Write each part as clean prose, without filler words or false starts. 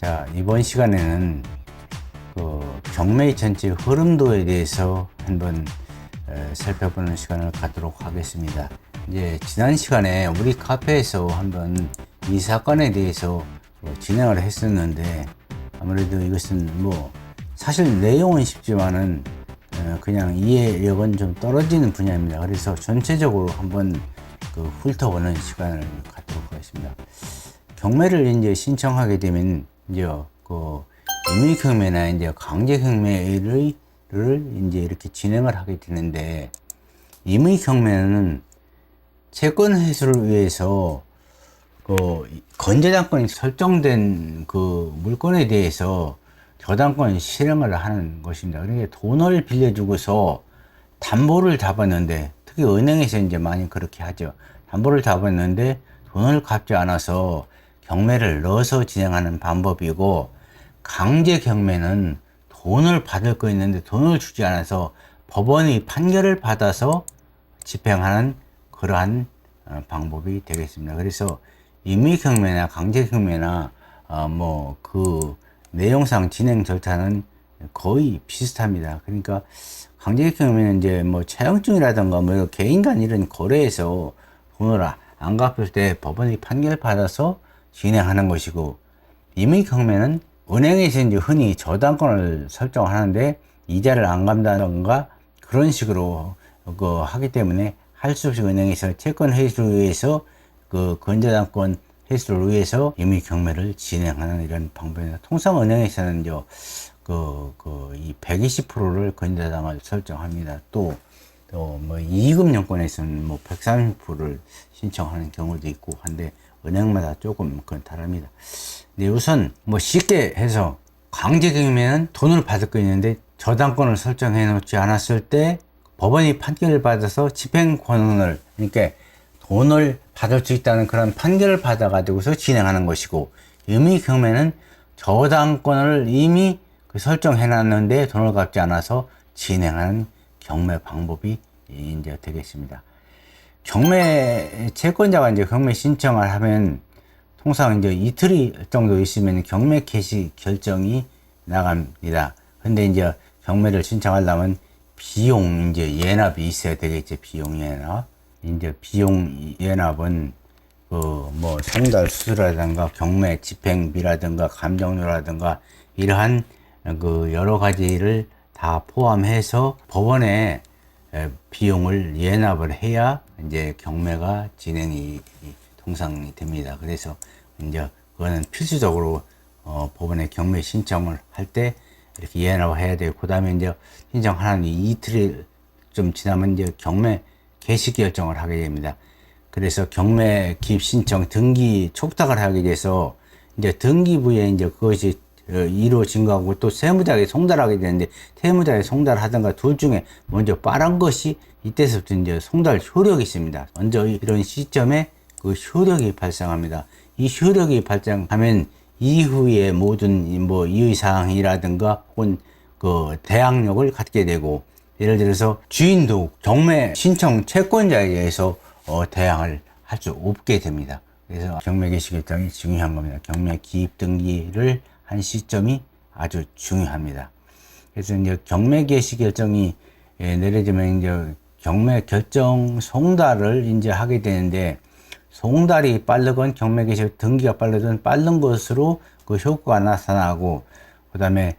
자, 이번 시간에는 경매의 전체 흐름도에 대해서 한번 살펴보는 시간을 갖도록 하겠습니다. 이제 지난 시간에 우리 카페에서 한번 이 사건에 대해서 진행을 했었는데, 아무래도 이것은 사실 내용은 쉽지만은 그냥 이해력은 좀 떨어지는 분야입니다. 그래서 전체적으로 한번 훑어보는 시간을 갖도록 하겠습니다. 경매를 이제 신청하게 되면 이제 임의경매나 이제 강제경매를 이제 이렇게 진행을 하게 되는데, 임의경매는 채권 회수를 위해서 건재당권이 설정된 물건에 대해서 저당권 실행을 하는 것입니다. 그러니까 돈을 빌려주고서 담보를 잡았는데, 특히 은행에서 이제 많이 그렇게 하죠. 담보를 잡았는데 돈을 갚지 않아서 경매를 넣어서 진행하는 방법이고, 강제 경매는 돈을 받을 거 있는데 돈을 주지 않아서 법원의 판결을 받아서 집행하는 그러한 방법이 되겠습니다. 그래서 임의 경매나 강제 경매나 내용상 진행 절차는 거의 비슷합니다. 그러니까 강제 경매는 이제 차용증이라든가 개인 간 이런 거래에서 돈을 안 갚을 때 법원의 판결 받아서 진행하는 것이고, 임의 경매는 은행에서 이제 흔히 저당권을 설정하는데 이자를 안 갚는다던가 그런 식으로 하기 때문에 할 수 없이 은행에서 채권 회수를 위해서 건저당권 회수를 위해서 임의 경매를 진행하는 이런 방법입니다. 통상 은행에서는 이 120%를 건저당을 설정합니다. 또 이금융권에서는 130%를 신청하는 경우도 있고 한데, 은행마다 조금 그건 다릅니다. 네, 우선 쉽게 해서 강제경매는 돈을 받을 거 있는데 저당권을 설정해 놓지 않았을 때 법원이 판결을 받아서 집행 권한을, 그러니까 돈을 받을 수 있다는 그런 판결을 받아 가지고서 진행하는 것이고, 임의경매는 저당권을 이미 설정해 놨는데 돈을 갚지 않아서 진행하는 경매 방법이 이제 되겠습니다. 경매 채권자가 이제 경매 신청을 하면 통상 이제 이틀 정도 있으면 경매 개시 결정이 나갑니다. 근데 이제 경매를 신청하려면 비용 이제 예납이 있어야 되겠죠. 비용 예납. 이제 비용 예납은 송달 수수료라든가 경매 집행비라든가 감정료라든가 이러한 여러 가지를 다 포함해서 법원에 비용을 예납을 해야 이제 경매가 진행이 통상이 됩니다. 그래서 이제 그거는 필수적으로 법원에 경매 신청을 할 때 이렇게 예납을 해야 되고, 그 다음에 이제 신청하는 이틀이 좀 지나면 이제 경매 개시 결정을 하게 됩니다. 그래서 경매 기입 신청 등기 촉탁을 하게 돼서 이제 등기부에 이제 그것이 이루어진 거하고 또 세무자에게 송달하게 되는데, 세무자에게 송달하든가 둘 중에 먼저 빠른 것이 이때서부터 이제 송달 효력이 있습니다. 먼저 이런 시점에 그 효력이 발생합니다. 이 효력이 발생하면 이후에 모든 이의사항이라든가 혹은 대항력을 갖게 되고, 예를 들어서 주인도 경매 신청 채권자에 의해서 대항을 할 수 없게 됩니다. 그래서 경매 개시 결정이 중요한 겁니다. 경매 기입 등기를 한 시점이 아주 중요합니다. 그래서 이제 경매 개시 결정이 내려지면 이제 경매 결정 송달을 이제 하게 되는데, 송달이 빠르건 경매 개시 등기가 빠르든 빠른 것으로 그 효과가 나타나고, 그 다음에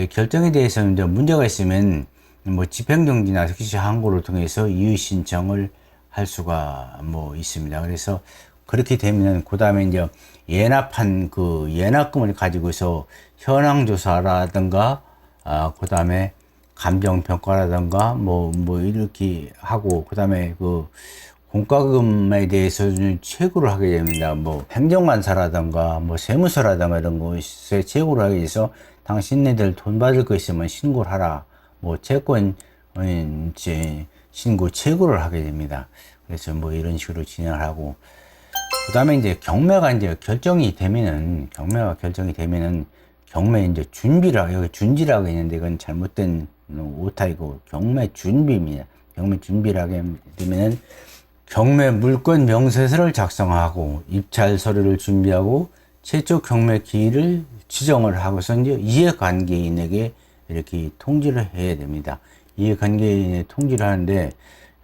결정에 대해서 이제 문제가 있으면 집행정지나 특시 항고를 통해서 이의 신청을 할 수가 있습니다. 그래서 그렇게 되면 그 다음에 이제 예납한 예납금을 가지고서 현황조사라든가 그 다음에 감정평가라든가 이렇게 하고, 그 다음에 공과금에 대해서 최고를 하게 됩니다. 행정관사라든가 세무서라든가 이런 것에 최고를 하게 돼서 당신네들 돈 받을 거 있으면 신고를 하라. 채권 신고 최고를 하게 됩니다. 그래서 이런 식으로 진행을 하고, 그 다음에 이제 경매가 결정이 되면은 경매 이제 준비라, 여기 준지라고 있는데 이건 잘못된 오타이고 경매 준비입니다. 경매 준비라게 되면은 경매 물건 명세서를 작성하고 입찰 서류를 준비하고 최초 경매 기일을 지정을 하고서 이제 이해관계인에게 이렇게 통지를 해야 됩니다. 이해관계인에 통지를 하는데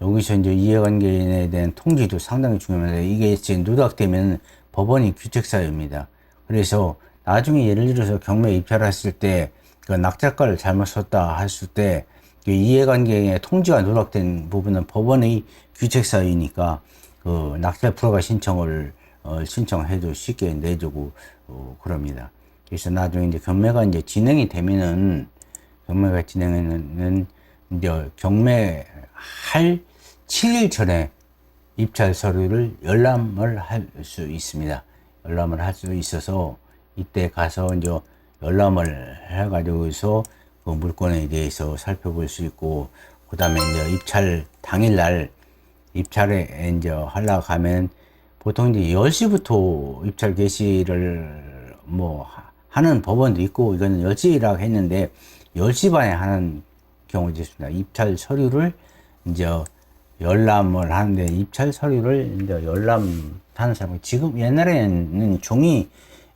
여기서 이제 이해관계인에 대한 통지도 상당히 중요합니다. 이게 지금 누락되면 법원이 귀책사유입니다. 그래서 나중에 예를 들어서 경매 입찰을 했을 때 그 낙찰가를 잘못 썼다 했을 때 그 이해관계인의 통지가 누락된 부분은 법원의 귀책사유이니까 그 낙찰 불허가 신청을 신청해도 쉽게 내주고 그럽니다. 그래서 나중에 이제 경매가 이제 진행이 되면은 경매가 진행에는 이제 경매할 7일 전에 입찰 서류를 열람을 할 수 있습니다. 열람을 할 수 있어서 이때 가서 이제 열람을 해가지고서 그 물건에 대해서 살펴볼 수 있고, 그 다음에 이제 입찰 당일날 입찰에 이제 하려고 하면 보통 이제 10시부터 입찰 개시를 뭐 하는 법원도 있고, 이거는 10시라고 했는데 10시 반에 하는 경우도 있습니다. 입찰 서류를 이제 열람을 하는데, 입찰 서류를 이제 열람하는 사람은 지금 옛날에는 종이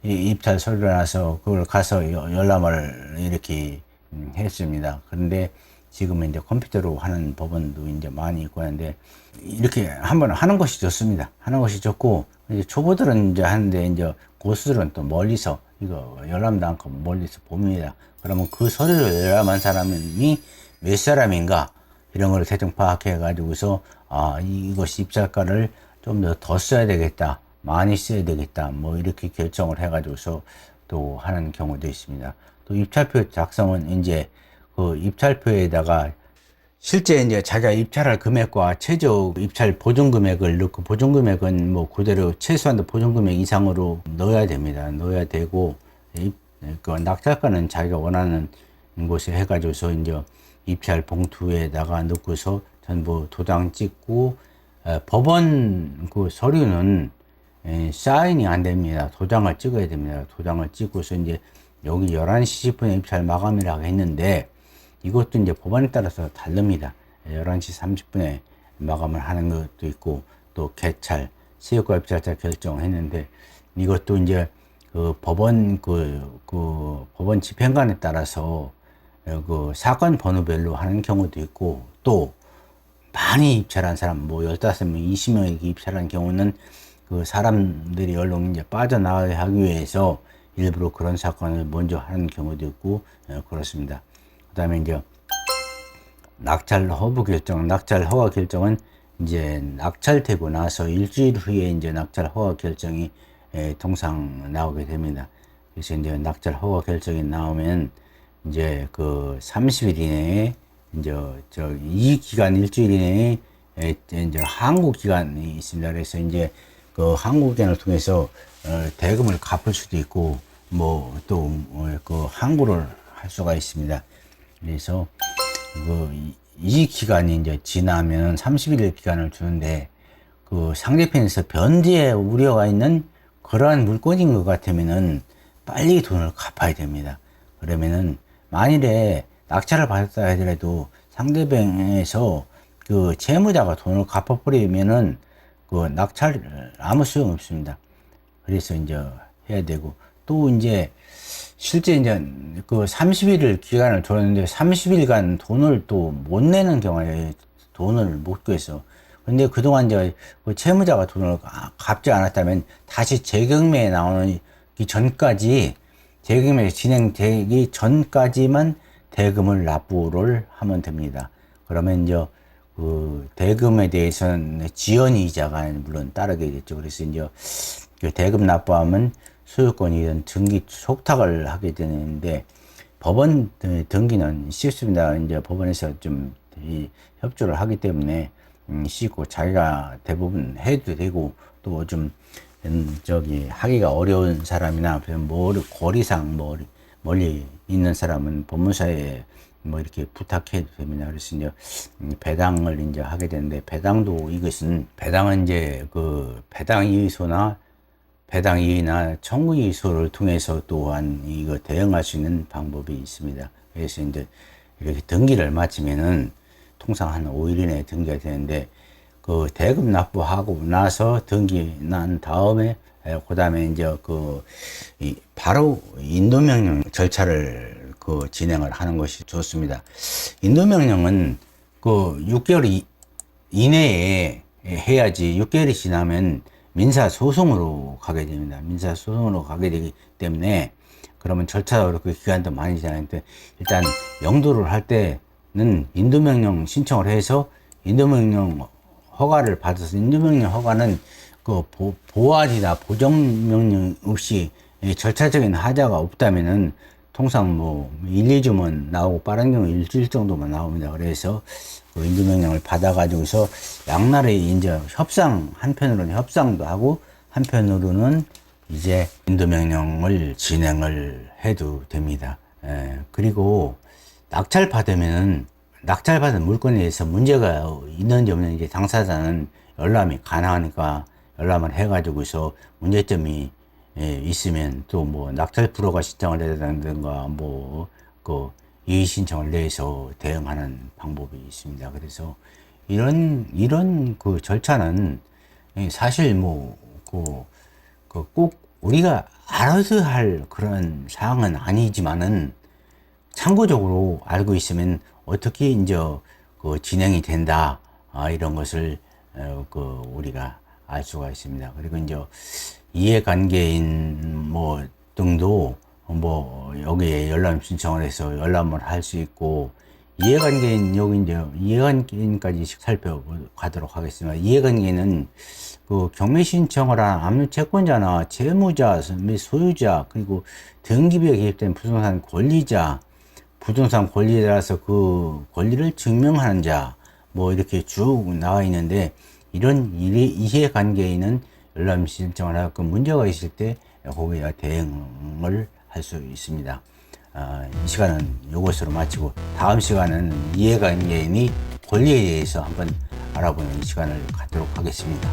입찰 서류라서 그걸 가서 열람을 이렇게 했습니다. 그런데 지금은 이제 컴퓨터로 하는 법원도 이제 많이 있고 하는데, 이렇게 한번 하는 것이 좋습니다. 하는 것이 좋고, 이제 초보들은 이제 하는데, 이제 고수들은 또 멀리서 이거 열람도 않고 멀리서 봅니다. 그러면 그 서류를 열람한 사람이 몇 사람인가 이런 걸 대충 파악해 가지고서 이것이 입찰가를 좀 더 써야 되겠다, 많이 써야 되겠다, 뭐 이렇게 결정을 해 가지고서 또 하는 경우도 있습니다. 또 입찰표 작성은 이제 그 입찰표에다가 실제 이제 자기가 입찰할 금액과 최저 입찰 보증 금액을 넣고, 보증 금액은 뭐 그대로 최소한 보증 금액 이상으로 넣어야 됩니다. 넣어야 되고, 그 낙찰가는 자기가 원하는 곳에 해가지고서 이제 입찰 봉투에다가 넣고서 전부 도장 찍고, 법원 그 서류는 사인이 안 됩니다. 도장을 찍어야 됩니다. 도장을 찍고서 이제 여기 11시 10분에 입찰 마감이라고 했는데, 이것도 이제 법안에 따라서 다릅니다. 11시 30분에 마감을 하는 것도 있고, 또 개찰, 세유가 입찰자 결정했는데, 이것도 이제 그 법원 법원 집행관에 따라서 그 사건 번호별로 하는 경우도 있고, 또 많이 입찰한 사람, 뭐 15명, 20명에게 입찰한 경우는 그 사람들이 얼른 이제 빠져나가게 하기 위해서 일부러 그런 사건을 먼저 하는 경우도 있고, 그렇습니다. 그 다음에 이제 낙찰 허브 결정, 낙찰 허가 결정은 이제 낙찰되고 나서 일주일 후에 이제 낙찰 허가 결정이 통상 나오게 됩니다. 그래서 이제 낙찰 허가 결정이 나오면 이제 그 30일 이내에 이제 이 기간 일주일 이내에 이제 항고 기간이 있습니다. 그래서 이제 그 항고 기간을 통해서 대금을 갚을 수도 있고, 뭐 또 그 항고를 할 수가 있습니다. 그래서 이 기간이 이제 지나면 30일 기간을 주는데, 그 상대편에서 변제에 우려가 있는 그러한 물건인 것 같으면은 빨리 돈을 갚아야 됩니다. 그러면은 만일에 낙찰을 받았다 하더라도 상대방에서 그 채무자가 돈을 갚아버리면은 그 낙찰 아무 소용 없습니다. 그래서 이제 해야 되고, 또 이제 실제 이제 그 30일을 기간을 줬는데 30일간 돈을 또 못 내는 경우에 돈을 못 구해서, 근데 그동안 이제 그 채무자가 돈을 갚지 않았다면 다시 재경매에 나오는 이 전까지, 재경매 진행되기 전까지만 대금을 납부를 하면 됩니다. 그러면 이제 그 대금에 대해서는 지연이자가 물론 따르겠죠. 그래서 이제 그 대금 납부하면 소유권이든 등기 속탁을 하게 되는데, 법원 등기는 쉽습니다. 이제 법원에서 좀 협조를 하기 때문에 쉽고, 자기가 대부분 해도 되고, 또 좀 하기가 어려운 사람이나 거리상 멀리 있는 사람은 법무사에 뭐 이렇게 부탁해도 됩니다. 그래서 이제 배당을 이제 하게 되는데, 배당은 이제 그 배당이의소나 청구이의소를 통해서 또한 이거 대응할 수 있는 방법이 있습니다. 그래서 이제 이렇게 등기를 마치면은 통상 한 5일 이내에 등기가 되는데, 그 대금 납부하고 나서 등기 난 다음에 그다음에 이제 바로 인도명령 절차를 진행을 하는 것이 좋습니다. 인도명령은 6개월 이내에 해야지 6개월이 지나면 민사소송으로 가게 됩니다. 민사소송으로 가게 되기 때문에 그러면 절차적으로 기간도 많이 지나는데 일단 영도를 할 때는 인도명령 신청을 해서 인도명령 허가를 받아서 인도명령 허가는 보완이나 보정명령 없이 절차적인 하자가 없다면은 통상 1, 2주만 나오고 빠른 경우 일주일 정도만 나옵니다. 그래서 인도명령을 받아가지고서 양날의 이제 한편으로는 협상도 하고 한편으로는 이제 인도명령을 진행을 해도 됩니다. 그리고 낙찰받은 물건에 대해서 문제가 있는지 없는지 당사자는 열람이 가능하니까 열람을 해가지고서 문제점이 있으면 또 낙찰 프로가 신청을 해야 된다든가 이의 신청을 내서 대응하는 방법이 있습니다. 그래서 이런 절차는 사실 꼭 우리가 알아서 할 그런 사항은 아니지만은 참고적으로 알고 있으면 어떻게 이제 진행이 된다 이런 것을 우리가 알 수가 있습니다. 그리고 이제 이해관계인 등도 여기에 열람 신청을 해서 열람을 할 수 있고 이해관계인 여기 이제 이해관계인까지 살펴가도록 하겠습니다. 이해관계는 경매 신청을 한 압류 채권자나 채무자 및 소유자 그리고 등기부에 개입된 부동산 권리자 부동산 권리자라서 그 권리를 증명하는 자 이렇게 쭉 나와 있는데 이런 이해관계인은 열람 신청을 하고 문제가 있을 때 거기에 대응을 할 수 있습니다. 이 시간은 이것으로 마치고 다음 시간은 이해관계인이 권리에 대해서 한번 알아보는 시간을 갖도록 하겠습니다.